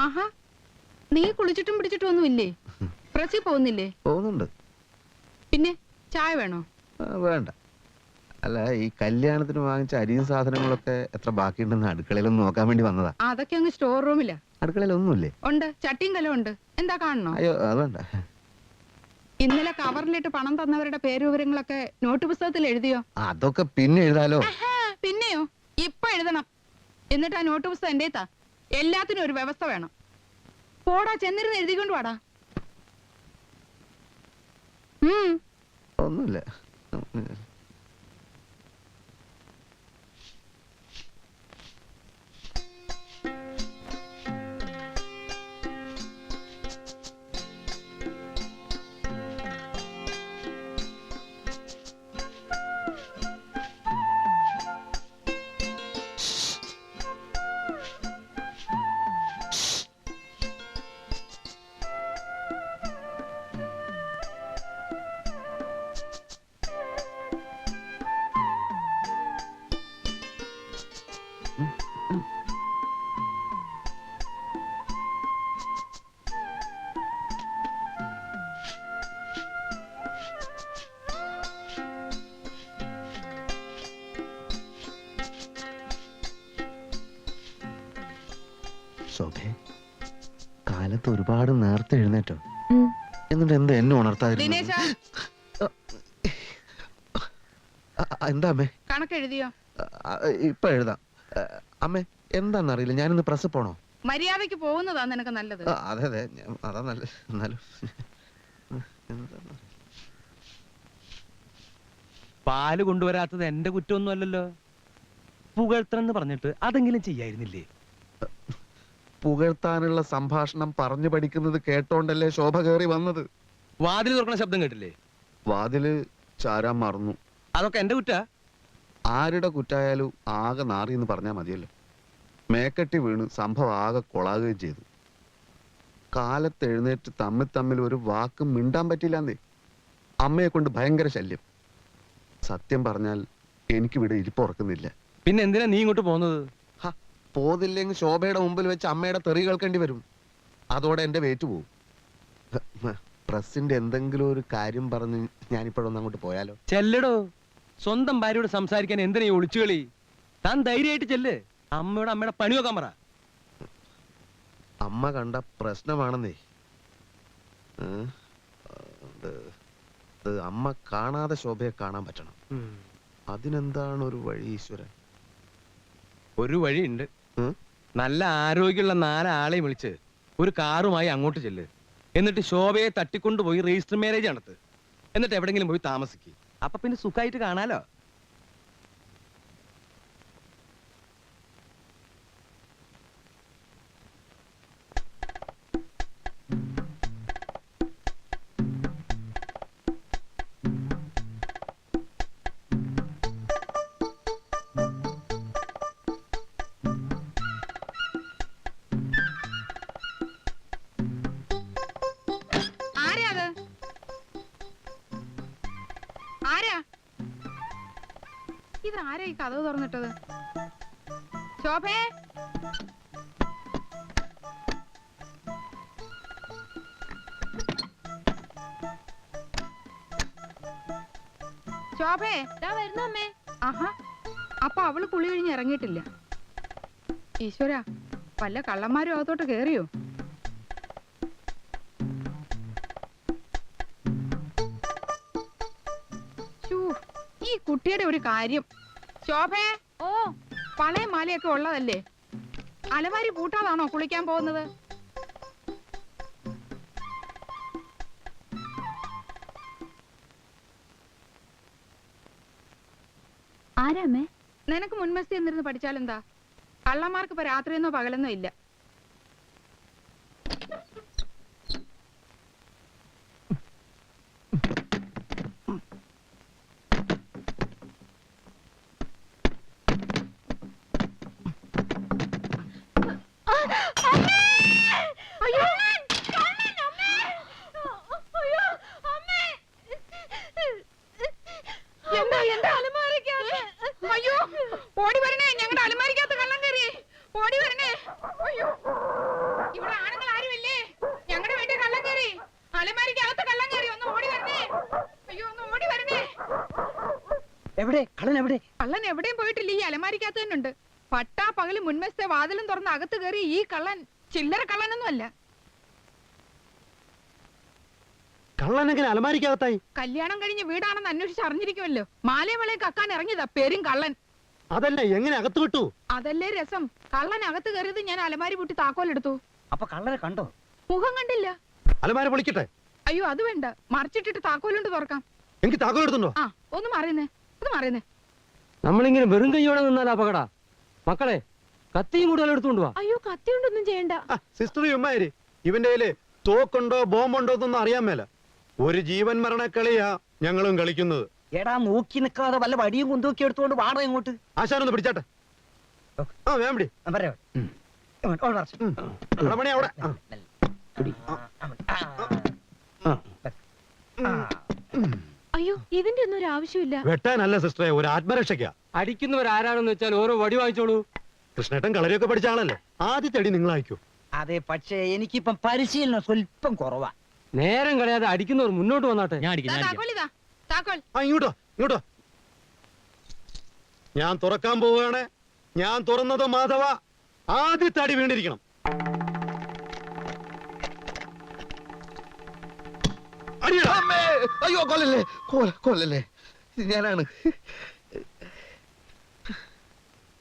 ആഹാ, നീ കുളിച്ചിട്ടും പിടിച്ചിട്ടും ഒന്നുമില്ലേ? പ്രസി പോകുന്നില്ലേ? പോകുന്നുണ്ട്. പിന്നെ ചായ വേണോ? വേണ്ട. അല്ല, ഈ കല്യാണത്തിന് വാങ്ങിച്ച അരിയും സാധനങ്ങളൊക്കെ എത്ര ബാക്കിയുണ്ടെന്ന് അടുക്കളയിലൊന്നും നോക്കാൻ വേണ്ടി വന്നതാ. അതൊക്കെ അങ്ങ് സ്റ്റോർ റൂമിലാ. അടുക്കളയിലൊന്നുമില്ലേ? ഉണ്ട്, ചട്ടിയും കലം ഉണ്ട്. എന്താ കാണണോ? അയ്യോ, അത് വേണ്ട. ഇന്നലെ കവറിലിട്ട് പണം തന്നവരുടെ പേര് വിവരങ്ങളൊക്കെ നോട്ട് പുസ്തകത്തിൽ എഴുതിയോ? അതൊക്കെ പിന്നെ എഴുതാലോ. പിന്നെയോ? ഇപ്പൊ എഴുതണം. എന്നിട്ട് ആ നോട്ട് പുസ്തകം എന്റെ താ. എല്ലാത്തിനും ഒരു വ്യവസ്ഥ വേണം. പോടാ, ചെന്നിരുന്ന് എഴുതിക്കൊണ്ട് വാടാ. ഒന്നുമില്ല. ശോഭേ, കാലത്ത് ഒരുപാട് നേരത്തെ എഴുന്നേറ്റോ? എന്നിട്ട് എന്താ എന്നെ ഉണർത്താതിരുന്നു? എന്താ അമ്മേ? കണക്കെഴുതിയോ? ഇപ്പൊ എഴുതാം. അമ്മേ, എന്താന്നറിയില്ല, ഞാനിന്ന് പ്രസ് പോണോ? മര്യാദക്ക് പോകുന്നതാ നിനക്ക് നല്ലത്. അതെ അതെ, അതാ നല്ലത്. എന്നാലും പാല് കൊണ്ടുവരാത്തത് എന്റെ കുറ്റമൊന്നും അല്ലല്ലോ. പുകഴ്ത്തണെന്ന് പറഞ്ഞിട്ട് അതെങ്കിലും ചെയ്യായിരുന്നില്ലേ? പുകഴ്ത്താനുള്ള സംഭാഷണം പറഞ്ഞു പഠിക്കുന്നത് കേട്ടോണ്ടല്ലേ ശോഭ കയറി വന്നത്. വാതിൽ തുറക്കണ ശബ്ദം കേട്ടില്ലേ? വാതില് ചാരാൻ മറന്നു. അതൊക്കെ എന്റെ കുറ്റാ. ആരുടെ കുറ്റായാലും ആകെ നാറി എന്ന് പറഞ്ഞാൽ മതിയല്ലോ. മേക്കെട്ടി വീണ് സംഭവം ആകെ കൊളാകുകയും ചെയ്തു. കാലത്ത് എഴുന്നേറ്റ് തമ്മിൽ ഒരു വാക്കും മിണ്ടാൻ പറ്റില്ലാന്നേ. അമ്മയെ കൊണ്ട് ഭയങ്കര ശല്യം. സത്യം പറഞ്ഞാൽ എനിക്കിവിടെ ഇരിപ്പുറക്കുന്നില്ല. പിന്നെ എന്തിനാ നീ ഇങ്ങോട്ട് പോകുന്നത്? പോതില്ലെങ്കിൽ ശോഭയുടെ മുമ്പിൽ വെച്ച് അമ്മയുടെ തെറി കേൾക്കേണ്ടി വരും. അതോടെ എന്റെ വേറ്റ് പോവും. പ്രസിന്റെ എന്തെങ്കിലും ഒരു കാര്യം പറഞ്ഞ് ഞാനിപ്പോഴൊന്ന് അങ്ങോട്ട് പോയാലോ? ചെല്ലടോ. സ്വന്തം ഭാര്യയോട് സംസാരിക്കാൻ എന്തിനാ ഈ ഒളിച്ചുകളി? താൻ ധൈര്യമായിട്ട് ചെല്ല്. അമ്മയുടെ പണി നോക്കാൻ പറ. അമ്മ കണ്ട പ്രശ്നമാണെന്നേ. അമ്മ കാണാതെ ശോഭയെ കാണാൻ പറ്റണം. അതിനെന്താണ് ഒരു വഴി ഈശ്വരൻ? ഒരു വഴിയുണ്ട്. നല്ല ആരോഗ്യമുള്ള 4 ആളെയും വിളിച്ച് ഒരു കാറുമായി അങ്ങോട്ട് ചെല്ല്. എന്നിട്ട് ശോഭയെ തട്ടിക്കൊണ്ടുപോയി രജിസ്റ്റർ മാരേജ് നടത്ത്. എന്നിട്ട് എവിടെങ്കിലും പോയി താമസിക്കും. അപ്പൊ പിന്നെ സുഖമായിട്ട് കാണാലോ. ഇതാരാ ഈ കതവ് തുറന്നിട്ടത്? ശോഭേ, ശോഭേ, വരുന്നു അമ്മേ. ആഹാ, അപ്പൊ അവള് കുളി കഴിഞ്ഞ് ഇറങ്ങിയിട്ടില്ല. ഈശ്വര, വല്ല കള്ളന്മാരും അകത്തോട്ട് കേറിയോ? ഈ കുട്ടിയുടെ ഒരു കാര്യം. ശോഭേ, ഓ, പളയ മാലയൊക്കെ ഉള്ളതല്ലേ? അലമാരി പൂട്ടാതാണോ കുളിക്കാൻ പോകുന്നത്? ആരാമേ? നിനക്ക് മുൻമസ്തി എന്നിരുന്ന് പഠിച്ചാലെന്താ? കള്ളന്മാർക്ക് ഇപ്പൊ രാത്രിയെന്നോ പകലെന്നോ ഇല്ല. ഓടി വരണേ, ഞങ്ങളുടെ അലമാരിക്കകത്ത് കള്ളം കയറി. ഓടി വരണേ. എവിടെ കള്ളൻ എവിടെ? കള്ളൻ എവിടെയും പോയിട്ടില്ല, ഈ അലമാരിക്കകത്ത് തന്നെ ഉണ്ട്. പട്ടാ പകല് മുൻവശത്തെ വാതിലും തുറന്ന് അകത്ത് കയറി ഈ കള്ളൻ ചില്ലറ കള്ളനൊന്നും അല്ല. കള്ളൻ എങ്ങനെ അലമാരിക്കകത്തായി? കല്യാണം കഴിഞ്ഞ് വീടാണെന്ന് അന്വേഷിച്ച് അറിഞ്ഞിരിക്കുമല്ലോ. മാലയമളയെ കക്കാൻ ഇറങ്ങിയതാ പേരും കള്ളൻ. അതല്ല, എങ്ങനെ അകത്ത് വിട്ടു? അതല്ലേ രസം. കള്ളൻ അകത്ത് കയറിയത് ഞാൻ അലമാരി പൂട്ടി താക്കോലെടുത്തു. അപ്പൊ കള്ളനെ കണ്ടോ? മുഖം കണ്ടില്ല. അലമാര പൊളിക്കട്ടെ? അയ്യോ അത് വേണ്ട, മറിച്ചിട്ടിട്ട് താക്കോലുണ്ട് തുറക്കാം. എനിക്ക് താക്കോൽ എടുത്തുണ്ടോ? ആ ഒന്ന് മാറിയുന്നേ, ഒന്ന് മാറിയുന്നേ. നമ്മളിങ്ങനെ വെറും കൈയോടെ നിന്നാൽ അപകട. മക്കളെ, കത്തിയും കൂടുതൽ എടുത്തുകൊണ്ട് വാ. അയ്യോ കത്തി കൊണ്ടൊന്നും ചെയ്യണ്ട. സിസ്റ്റർ ഉമ്മാര്, ഇവന്റെ കയ്യില് തോക്കുണ്ടോ ബോംബുണ്ടോ എന്നൊന്നും അറിയാൻ മേല. ഒരു ജീവൻ മരണ കളിയാ ഞങ്ങളും കളിക്കുന്നത്. എടാ നോക്കി നിൽക്കാതെ വല്ല വടിയും കുന്തൂക്കി എടുത്തുകൊണ്ട് വാടക ഇങ്ങോട്ട്. ആശാനൊന്ന് പിടിച്ചാട്ടെ. ആ വേം പിടി. മണി അവിടെ. അയ്യോ ഇതിന്റെ ഒന്നും ഒരു ആവശ്യമില്ല. വെട്ടാനല്ല സിസ്റ്ററെ, ഒരു ആത്മരക്ഷയ്ക്കാ. അടിക്കുന്നവരാരാണെന്ന് വെച്ചാൽ ഓരോ വടി വാങ്ങിച്ചോളൂ. കൃഷ്ണേട്ടൻ കളരിയൊക്കെ പഠിച്ച ആളല്ലേ, ആദ്യത്തെ അടി നിങ്ങൾ അയക്കൂ. അതെ, പക്ഷേ എനിക്കിപ്പം പരിശീലനം സ്വല്പം കുറവാ. നേരം കളയാതെ അടിക്കുന്നവർ മുന്നോട്ട് വന്നാട്ടെ. ഞാൻ താക്കോലിതാ താക്കോൽ. ആ ഇങ്ങോട്ടോ ഇങ്ങോട്ടോ. ഞാൻ തുറക്കാൻ പോവുകയാണ്. ഞാൻ തുറന്നത് മാധവ, ആദ്യത്തെ അടി വീണിരിക്കണം. അടിയടാ. അമ്മേ! അയ്യോ കൊല്ലല്ലേ, കൊല്ലല്ലേ, ഇത് ഞാനാണ്.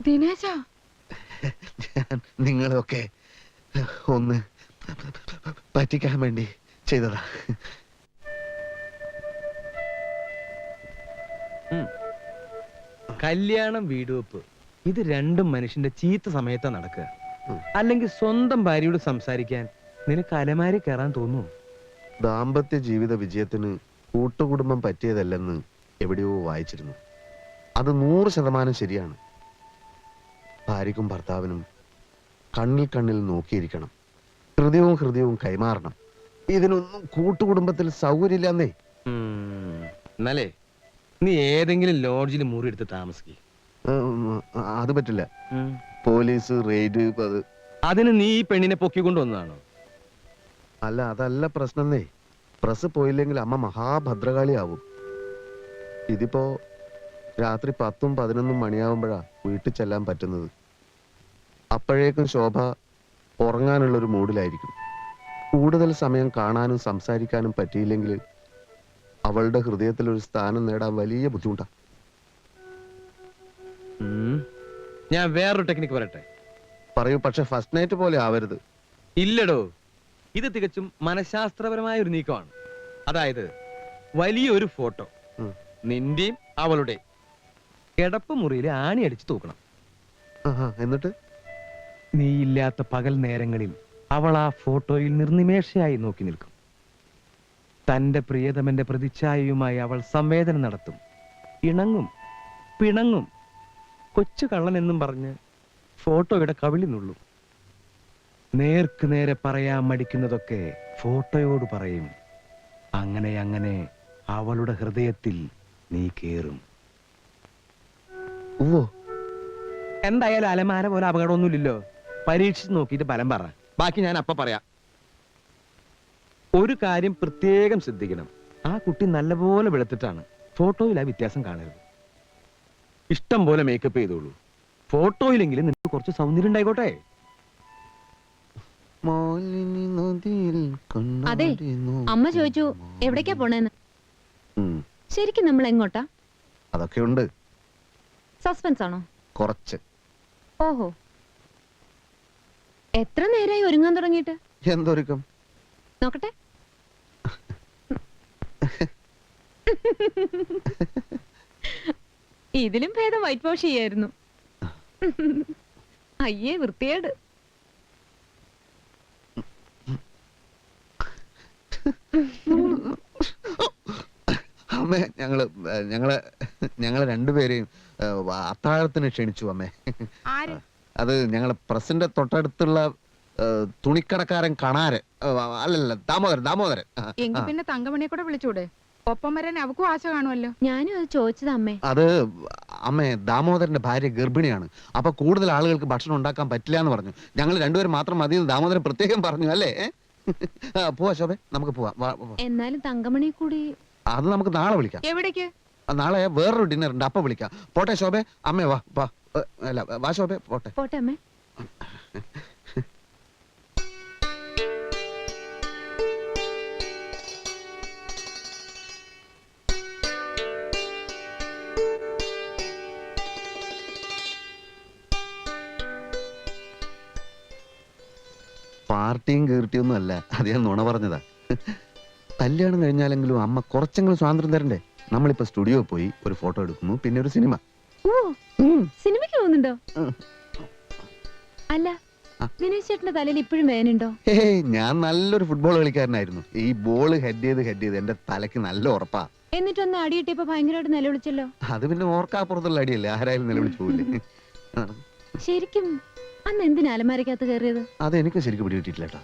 ദിനേശ, ഞാൻ നിങ്ങളെയൊക്കെ ഒന്ന് പറ്റിക്കാൻ വേണ്ടി ചെയ്തതാ. കല്യാണം വീടുവെപ്പ് ഇത് രണ്ടും മനുഷ്യന്റെ ചീത്ത സമയത്താ നടക്കുക. അല്ലെങ്കിൽ സ്വന്തം ഭാര്യയോട് സംസാരിക്കാൻ നിനക്ക് അലമാരി കയറാൻ തോന്നുന്നു? ദാമ്പത്യ ജീവിത വിജയത്തിന് കൂട്ടുകുടുംബം പറ്റിയതല്ലെന്ന് എവിടെയോ വായിച്ചിരുന്നു. അത് 100% ശരിയാണ്. ഭാര്യക്കും ഭർത്താവിനും കണ്ണിൽ കണ്ണിൽ നോക്കിയിരിക്കണം, ഹൃദയവും കൈമാറണം. ഇതിനൊന്നും കൂട്ടുകുടുംബത്തിൽ സൗകര്യമില്ലെന്നേ. എന്നാലേ നീ ഏതെങ്കിലും ലോഡ്ജിൽ മുറി എടുത്ത് താമസിക്കും. അത് പറ്റില്ല. Police raid. അതിന് നീ ഈ പെണ്ണിനെ പൊക്കിക്കൊണ്ട് വന്നതാണോ? അല്ല, അതല്ല പ്രശ്നന്നേ. പ്രസ് പോയില്ലെങ്കിൽ അമ്മ മഹാഭദ്രകാളിയാവും. ഇതിപ്പോ രാത്രി 10ഉം 11ഉം മണിയാവുമ്പോഴാ വീട്ടിൽ ചെല്ലാൻ പറ്റുന്നത്. അപ്പോഴേക്കും ശോഭ ഉറങ്ങാനുള്ളൊരു മൂഡിലായിരിക്കും. കൂടുതൽ സമയം കാണാനും സംസാരിക്കാനും പറ്റിയില്ലെങ്കിൽ അവളുടെ ഹൃദയത്തിൽ ഒരു സ്ഥാനം നേടാൻ വലിയ ബുദ്ധിമുട്ടാ. ഞാൻ വേറൊരു ടെക്നിക്ക് പറയട്ടെ? പറയൂ, പക്ഷെ ഫസ്റ്റ് നൈറ്റ് പോലെ ആവരുത്. ഇല്ലടോ, ഇത് തികച്ചും മനഃശാസ്ത്രപരമായ ഒരു നീക്കമാണ്. അതായത് വലിയൊരു ഫോട്ടോ നിന്റെയും അവളുടെ കിടപ്പ് മുറിയിൽ ആണി അടിച്ച് തൂക്കണം. എന്നിട്ട് നീ ഇല്ലാത്ത പകൽ നേരങ്ങളിൽ അവൾ ആ ഫോട്ടോയിൽ നിർനിമേഷയായി നോക്കി നിൽക്കും. തന്റെ പ്രിയതമന്റെ പ്രതിച്ഛായയുമായി അവൾ സംവേദനം നടത്തും, ഇണങ്ങും, പിണങ്ങും. കൊച്ചു കള്ളൻ എന്നും പറഞ്ഞ് ഫോട്ടോയുടെ കവിളി നുള്ളും. നേർക്ക് നേരെ പറയാൻ മടിക്കുന്നതൊക്കെ ഫോട്ടോയോട് പറയും. അങ്ങനെ അങ്ങനെ അവളുടെ ഹൃദയത്തിൽ നീ കേറും. ഓ, എന്തായാലും അലമാര പോലെ അപകടമൊന്നുമില്ലല്ലോ. പരീക്ഷിച്ച് നോക്കിയിട്ട് ഫലം പറ, ബാക്കി ഞാൻ അപ്പ പറയാം. ഒരു കാര്യം പ്രത്യേകം ശ്രദ്ധിക്കണം, ആ കുട്ടി നല്ലപോലെ വെളുത്തിട്ടാണ്. ഫോട്ടോയിൽ ആ വ്യത്യാസം കാണരുത്. ഇഷ്ടം പോലെ മേക്കപ്പ് ചെയ്തോളൂ, ഫോട്ടോയിലെങ്കിലും നിനക്ക് കുറച്ച് സൗന്ദര്യം ഉണ്ടായിക്കോട്ടെ. അതെ, അമ്മ ചോദിച്ചു എവിടേക്കാ പോണേന്ന്. ശരിക്കും നമ്മൾ എങ്ങോട്ടാ? അതൊക്കെ ഉണ്ട്. സസ്പെൻസ് ആണോ? കുറച്ച്. ഓഹോ, എത്ര നേരമായി ഒരുങ്ങാൻ തുടങ്ങിയിട്ട്? എന്തൊരുക്കം? നോക്കട്ടെ. ഇതിലും ഭേദം വൈറ്റ് വാഷ് ചെയ്യായിരുന്നു. അയ്യേ വൃത്തിയേട്. അമ്മേ, ഞങ്ങളെ രണ്ടുപേരെയും അത്താഴത്തിന് ക്ഷണിച്ചു അമ്മേ. ആര്? അത് ഞങ്ങളെ പ്രസിന്റെ തൊട്ടടുത്തുള്ള തുണിക്കടക്കാരൻ കണാരൻ. അല്ലല്ല, ദാമോദരൻ. എങ്കിൽ പിന്നെ തങ്കമണിയെ കൂടെ വിളിച്ചൂടെ? ഒപ്പം വരാൻ അവക്കും ആശ കാണുമല്ലോ. ഞാനും അത് ചോദിച്ചത് അമ്മേ. അത് അമ്മേ, ദാമോദരന്റെ ഭാര്യ ഗർഭിണിയാണ്. അപ്പൊ കൂടുതൽ ആളുകൾക്ക് ഭക്ഷണം ഉണ്ടാക്കാൻ പറ്റില്ല എന്ന് പറഞ്ഞു. ഞങ്ങൾ രണ്ടുപേരും മാത്രം മതി എന്ന് ദാമോദരൻ പ്രത്യേകം പറഞ്ഞു. അല്ലേ? പോവാ ശോഭേ, നമുക്ക് പോവാം. എന്നാലും തങ്കമണി കൂടി. അത് നമുക്ക് നാളെ വിളിക്കാം. എവിടേക്ക്? നാളെ വേറൊരു ഡിന്നർ ഉണ്ട്, അപ്പൊ വിളിക്കാം. പോട്ടെ ശോഭെ, അമ്മേ വാ വാ. അല്ല വാ ശോഭെ, പോട്ടെ. പോട്ടെ അമ്മേ. പാർട്ടിയും കീർത്തിയൊന്നും അല്ല, അത് ഞാൻ നുണ പറഞ്ഞതാ. കല്യാണം കഴിഞ്ഞാലെങ്കിലും അമ്മ കുറച്ചെങ്കിലും സ്വാതന്ത്ര്യം തരണ്ടേ? നമ്മളിപ്പോ സ്റ്റുഡിയോ പോയി ഒരു ഫോട്ടോ എടുക്കുന്നു, പിന്നെ ഒരു സിനിമ. ഓ സിനിമയ്ക്ക് പോകുന്നുണ്ടോ? ഉം. അല്ല ആ. ദിനേശ് ചേട്ടന്റെ തലയിൽ ഇപ്പോഴും വേനുണ്ടോ? ഏയ്, ഞാൻ നല്ലൊരു ഫുട്ബോൾ കളിക്കാരനായിരുന്നു. ഈ ബോൾ ഹെഡ് ചെയ്ത് എന്റെ തലയ്ക്ക് നല്ല ഉറപ്പാ. എന്നിട്ടൊന്ന് അടിയിട്ടിപ്പോ ഭയങ്കരമായിട്ട് നിലവിളിച്ചല്ലോ. അത് പിന്നെ ഓർക്കാപ്പുറത്തുള്ള അടിയല്ലേ, ആരായാലും നിലവിളിച്ചു പോവില്ലേ? ആ, ശരിക്കും അന്ന് എന്തിനാ അലമാരക്കകത്ത് കയറിയത്? അതെനിക്ക് ശരിക്കും പിടികിട്ടിട്ടില്ല കേട്ടോ.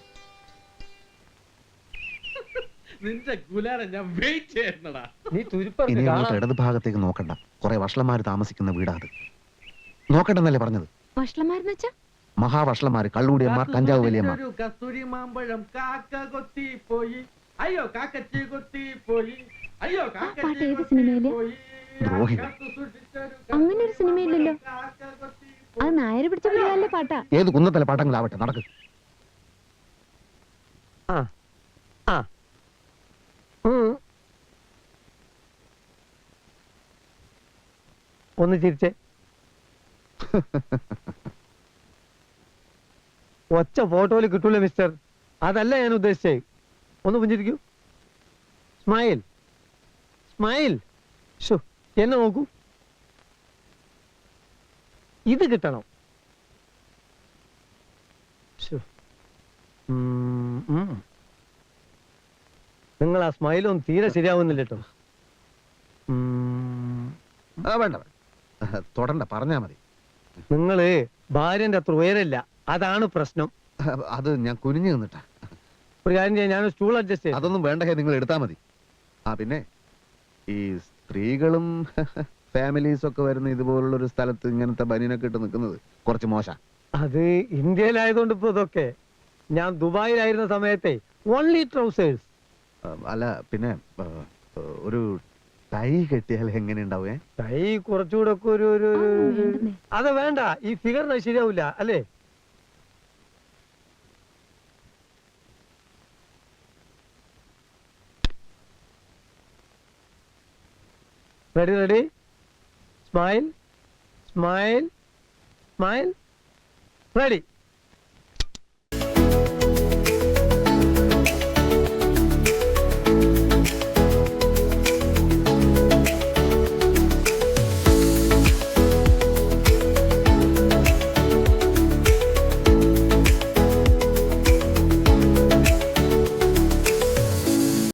നിന്റെ ഗുലാനെ ഞാൻ വെയിറ്റ് ചെയ്യുന്നടാ. നീ തുരുപ്പ ഇനി അങ്ങോട്ട് ഇടത് ഭാഗത്തേക്ക് നോക്കണ്ട, കുറെ വഷളന്മാര് താമസിക്കുന്ന വീടാ അത്. നോക്കണ്ടെന്നല്ലേ പറഞ്ഞത്? വഷളന്മാരെന്ന് വെച്ചാ? മഹാവഷളന്മാര്, കള്ളൂടിയമ്മ, കഞ്ചാവ് വലിയമ്മ. കസ്തൂരി മാമ്പഴം കാക്ക കൊത്തി പോയി, അയ്യോ കാക്കച്ചി കൊത്തി പോയി, അയ്യോ പാട്ട് ഏത് സിനിമയില്? ദ്രോഹികൾ. അങ്ങനെ ഒരു സിനിമയില്ലല്ലോ. അത് നായര് പിടിച്ച പിള്ളേരുടെ പാട്ടാ. ഏത് കുന്നത്തല പാട്ടങ്ങളാവട്ടെ, നടക്ക്. ആ ആ ഉം. ഒന്ന് ചിരിച്ചേ. ഒച്ച ഫോട്ടോയിൽ കിട്ടൂല മിസ്റ്റർ, അതല്ല ഞാൻ ഉദ്ദേശിച്ചേ. ഒന്ന് പുഞ്ചിരിക്കൂ. Smile smile. ഷോ, എന്നെ നോക്കൂ. ഇത് കിട്ടണം. ശ്ശോ. നിങ്ങൾ ആ സ്മൈലൊന്നും തീരെ ശരിയാവുന്നില്ല കേട്ടോ. വേണ്ട, തൊടണ്ട, പറഞ്ഞാ മതി. നിങ്ങള് ഭാര്യന്റെ അത്ര ഉയരല്ല, അതാണ് പ്രശ്നം. അത് ഞാൻ കുനിഞ്ഞു നിന്നിട്ടാ. ഒരു കാര്യം ചെയ്യാൻ, ഞാൻ സ്റ്റൂൾ അഡ്ജസ്റ്റ് ചെയ്യാം. അതൊന്നും വേണ്ട, നിങ്ങൾ എടുത്താ മതി. ആ പിന്നെ ഈ സ്ത്രീകളും ഫാമിലീസ് ഒക്കെ വരുന്ന ഇതുപോലുള്ള ഒരു സ്ഥലത്ത് ഇങ്ങനത്തെ ബനിയനൊക്കെ ഇട്ട് നിൽക്കുന്നത് കുറച്ച് മോശം. അത് ഇന്ത്യയിലായതുകൊണ്ട് ഇപ്പൊ ഇതൊക്കെ. ഞാൻ ദുബായിലായിരുന്ന സമയത്തെ ഓൺലി ട്രൗസേഴ്സ്. അല്ല പിന്നെ ഒരു ടൈ കെട്ടിയാൽ എങ്ങനെ ഉണ്ടാവേ? ടൈ കുറച്ചുകൂടെ ഒക്കെ അത് വേണ്ട, ഈ ഫിഗറിന് ശരിയാവില്ല അല്ലേ? Ready ready. Smile smile smile. Ready.